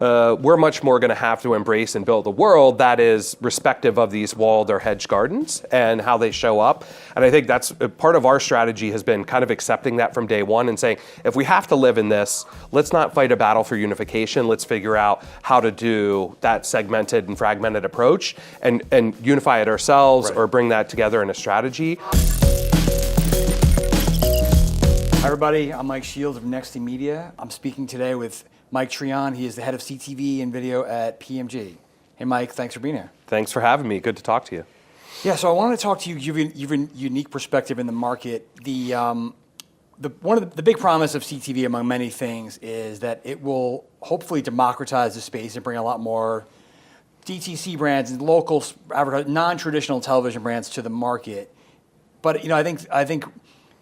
we're much more going to have to embrace and build a world that is respective of these walled or hedged gardens and how they show up. And I think that's part of our strategy has been kind of accepting that from day one and saying, if we have to live in this, let's not fight a battle for unification. Let's figure out how to do that segmented and fragmented approach and unify it ourselves or bring that together in a strategy. Hi everybody, I'm Mike Shields of Nexty Media. I'm speaking today with Mike Treon. He is the head of CTV and video at PMG. Hey Mike, thanks for being here. Thanks for having me. Good to talk to you. Yeah, so I wanted to talk to you. You've a unique perspective in the market. One of the big promise of CTV, among many things, is that it will hopefully democratize the space and bring a lot more DTC brands and local non-traditional television brands to the market. But I think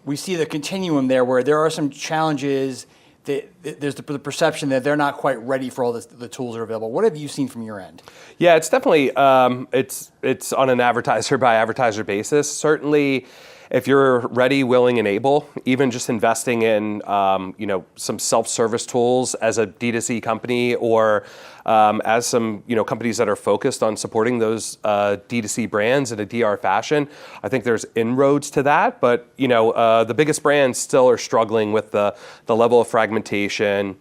we see the continuum there where there are some challenges. There's the perception that they're not quite ready for all the tools that are available. What have you seen from your end? Yeah, it's definitely, it's on an advertiser by advertiser basis. Certainly, if you're ready, willing, and able, even just investing in some self-service tools as a D2C company or as some companies that are focused on supporting those D2C brands in a DR fashion, I think there's inroads to that. But the biggest brands still are struggling with the level of fragmentation.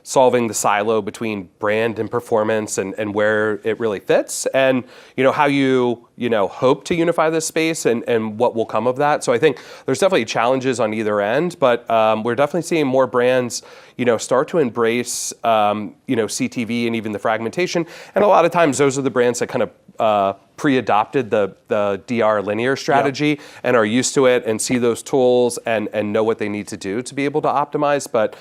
Solving the silo between brand and performance and where it really fits, and how you hope to unify this space and what will come of that. So I think there's definitely challenges on either end, but we're definitely seeing more brands start to embrace CTV and even the fragmentation. And a lot of times those are the brands that kind of pre-adopted the DR linear strategy and are used to it and see those tools and know what they need to do to be able to optimize. But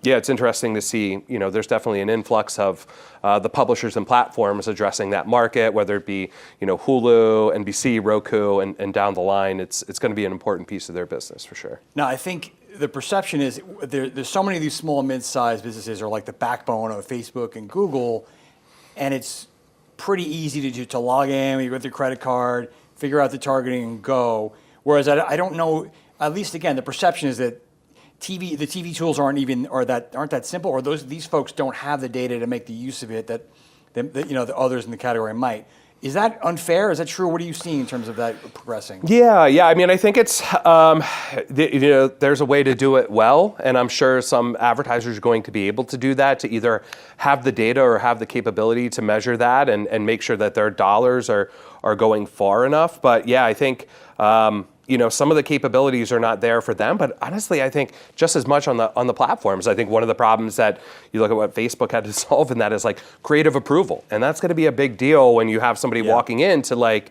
it's interesting to see, there's definitely an influx of the publishers and platforms addressing that market, whether it be, Hulu, NBC, Roku, and down the line, it's going to be an important piece of their business for sure. Now, I think the perception is there's so many of these small and mid-sized businesses are like the backbone of Facebook and Google, and it's pretty easy to log in, you go with your credit card, figure out the targeting and go. Whereas I don't know, at least again, the perception is that the TV tools aren't that simple, or these folks don't have the data to make the use of it that the others in the category might. Is that unfair? Is that true? What are you seeing in terms of that progressing? Yeah. I mean, I think it's there's a way to do it well, and I'm sure some advertisers are going to be able to do that, to either have the data or have the capability to measure that and make sure that their dollars are going far enough. But yeah, I think some of the capabilities are not there for them, but honestly, I think just as much on the platforms. I think one of the problems that you look at what Facebook had to solve in that is like creative approval, and that's going to be a big deal when you have somebody walking in to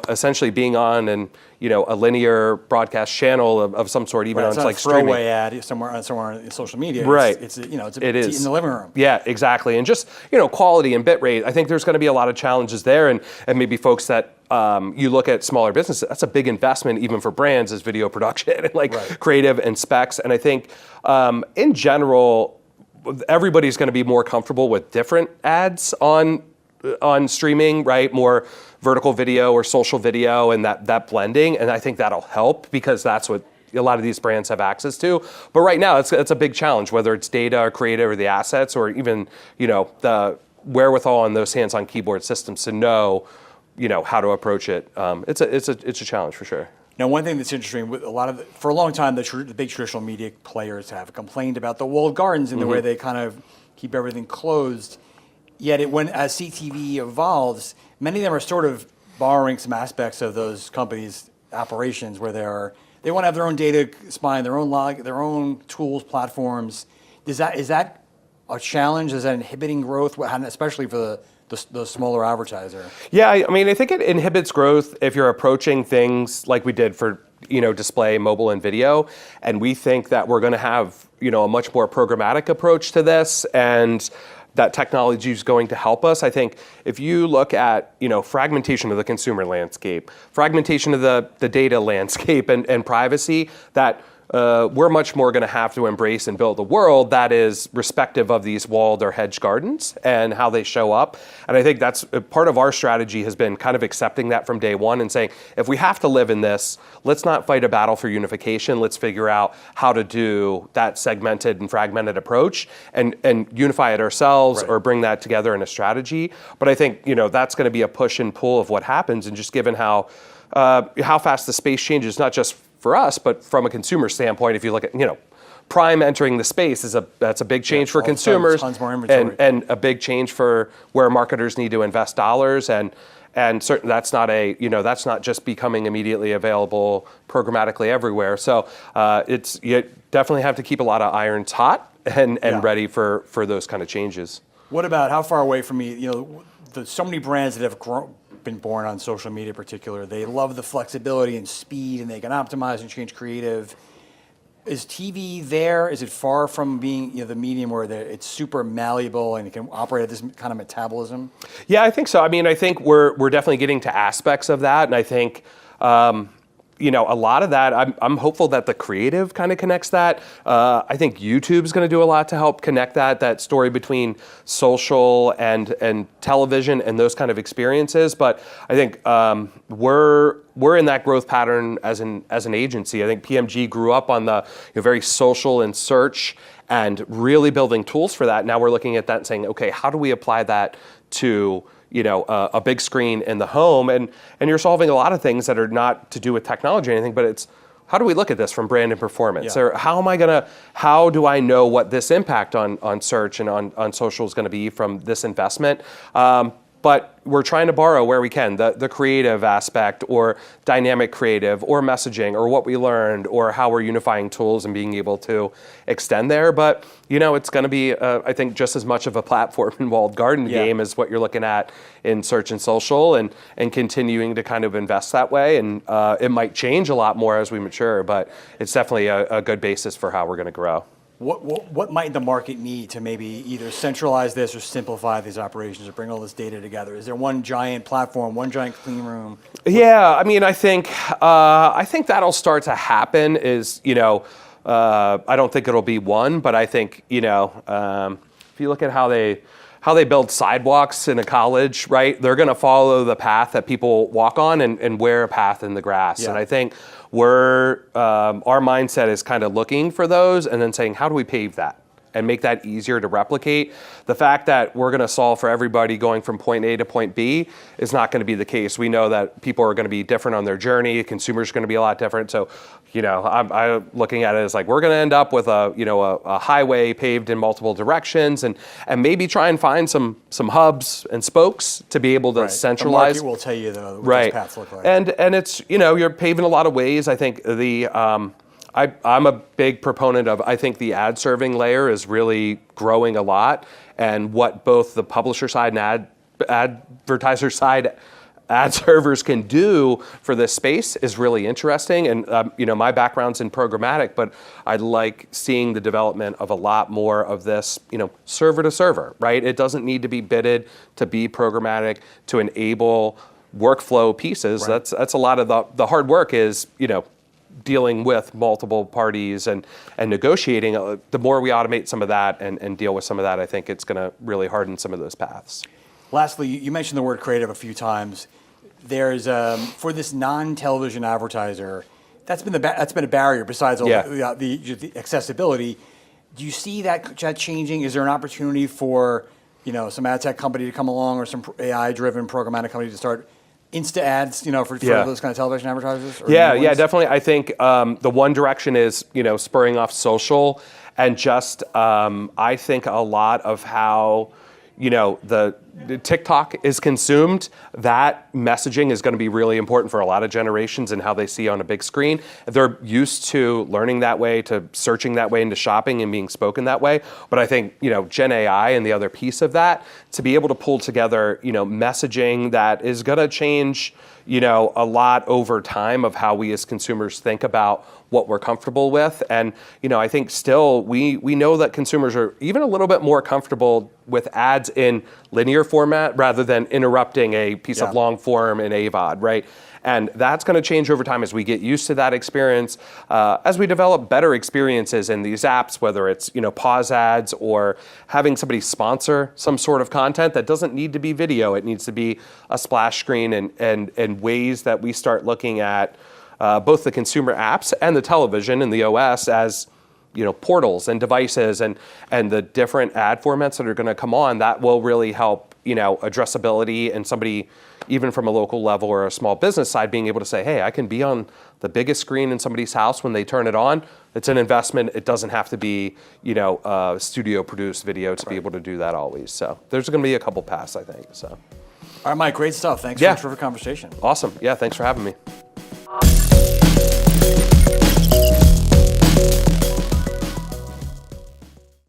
essentially being on a linear broadcast channel of some sort, even on it's like streaming. Throwaway ad somewhere on social media. Right. It's it is in the living room. Yeah, exactly. And just quality and bit rate. I think there's going to be a lot of challenges there, and maybe folks that you look at smaller businesses. That's a big investment even for brands as video production and creative and specs. And I think in general, everybody's going to be more comfortable with different ads on streaming, right? More vertical video or social video and that blending. And I think that'll help because that's what a lot of these brands have access to. But right now, it's a big challenge, whether it's data or creative or the assets or even, the wherewithal on those hands-on keyboard systems to know, how to approach it. It's a challenge for sure. Now, one thing that's interesting, for a long time, the big traditional media players have complained about the walled gardens and the way they kind of keep everything closed. Yet, as CTV evolves, many of them are sort of borrowing some aspects of those companies' operations, where they want to have their own data spine, their own tools, platforms. Is that a challenge? Is that inhibiting growth, especially for the smaller advertiser? Yeah, I mean, I think it inhibits growth if you're approaching things like we did for display, mobile, and video. And we think that we're going to have a much more programmatic approach to this, and that technology is going to help us. I think if you look at fragmentation of the consumer landscape, fragmentation of the data landscape, and privacy, that we're much more going to have to embrace and build a world that is respective of these walled or hedged gardens and how they show up. And I think that's part of our strategy has been kind of accepting that from day one and saying, if we have to live in this, let's not fight a battle for unification. Let's figure out how to do that segmented and fragmented approach and unify it ourselves or bring that together in a strategy. But I think, that's going to be a push and pull of what happens. And just given how fast the space changes, not just for us, but from a consumer standpoint, if you look at, Prime entering the space that's a big change for consumers, tons more inventory. and a big change for where marketers need to invest dollars, and certainly that's not just becoming immediately available programmatically everywhere. So you definitely have to keep a lot of irons hot and ready for those kind of changes. What about how far away from me? So many brands that have been born on social media in particular, they love the flexibility and speed, and they can optimize and change creative. Is TV there? Is it far from being the medium where it's super malleable and it can operate at this kind of metabolism? Yeah, I think so. I mean, I think we're definitely getting to aspects of that, and I think a lot of that, I'm hopeful that the creative kind of connects that. I think YouTube's going to do a lot to help connect that story between social and television and those kind of experiences. But I think we're in that growth pattern as an agency. I think PMG grew up on the very social and search and really building tools for that. Now we're looking at that and saying, okay, how do we apply that to a big screen in the home, and you're solving a lot of things that are not to do with technology or anything, but it's how do we look at this from brand and performance? Yeah. Or how do I know what this impact on search and on social is going to be from this investment? But we're trying to borrow where we can, the creative aspect or dynamic creative or messaging or what we learned or how we're unifying tools and being able to extend there. But, it's going to be, I think, just as much of a platform and walled garden game as what you're looking at in search and social and continuing to kind of invest that way. And it might change a lot more as we mature, but it's definitely a good basis for how we're going to grow. What might the market need to maybe either centralize this or simplify these operations or bring all this data together? Is there one giant platform, one giant clean room? Yeah, I mean, I think that'll start to happen. I don't think it'll be one, but I think if you look at how they build sidewalks in a college, right? They're going to follow the path that people walk on and wear a path in the grass. Yeah. And I think our mindset is kind of looking for those and then saying, how do we pave that and make that easier to replicate? The fact that we're going to solve for everybody going from point A to point B is not going to be the case. We know that people are going to be different on their journey. Consumers are going to be a lot different. So, I'm looking at it as like we're going to end up with a highway paved in multiple directions and maybe try and find some hubs and spokes to be able to centralize. The market will tell you what those paths look like. And it's you're paving a lot of ways. I think I'm a big proponent of, I think the ad serving layer is really growing a lot, and what both the publisher side and advertiser side ad servers can do for this space is really interesting. And my background's in programmatic, but I like seeing the development of a lot more of this, server to server, right? It doesn't need to be bidded to be programmatic to enable workflow pieces. Right. That's a lot of the hard work is, dealing with multiple parties and negotiating. The more we automate some of that and deal with some of that, I think it's going to really harden some of those paths. Lastly, you mentioned the word creative a few times. There's for this non-television advertiser, that's been a barrier besides all the accessibility. Do you see that changing? Is there an opportunity for some ad tech company to come along or some AI-driven programmatic company to start Insta ads, for those kind of television advertisers? Yeah, definitely. I think the one direction is, spurring off social, and just I think a lot of how, the TikTok is consumed, that messaging is going to be really important for a lot of generations and how they see on a big screen. They're used to learning that way, to searching that way, into shopping and being spoken that way. But I think, Gen AI and the other piece of that, to be able to pull together, messaging that is going to change, a lot over time of how we as consumers think about what we're comfortable with. And, I think still we know that consumers are even a little bit more comfortable with ads in linear format rather than interrupting a piece of long form in AVOD, right? And that's going to change over time as we get used to that experience, as we develop better experiences in these apps, whether it's pause ads or having somebody sponsor some sort of content that doesn't need to be video. It needs to be a splash screen, and ways that we start looking at both the consumer apps and the television and the OS as portals and devices and the different ad formats that are going to come on. That will really help addressability, and somebody even from a local level or a small business side being able to say, hey, I can be on the biggest screen in somebody's house when they turn it on. It's an investment. It doesn't have to be studio produced video to be able to do that always. So there's going to be a couple paths, I think. So. All right, Mike, great stuff. Thanks for a terrific conversation. Awesome. Yeah, thanks for having me.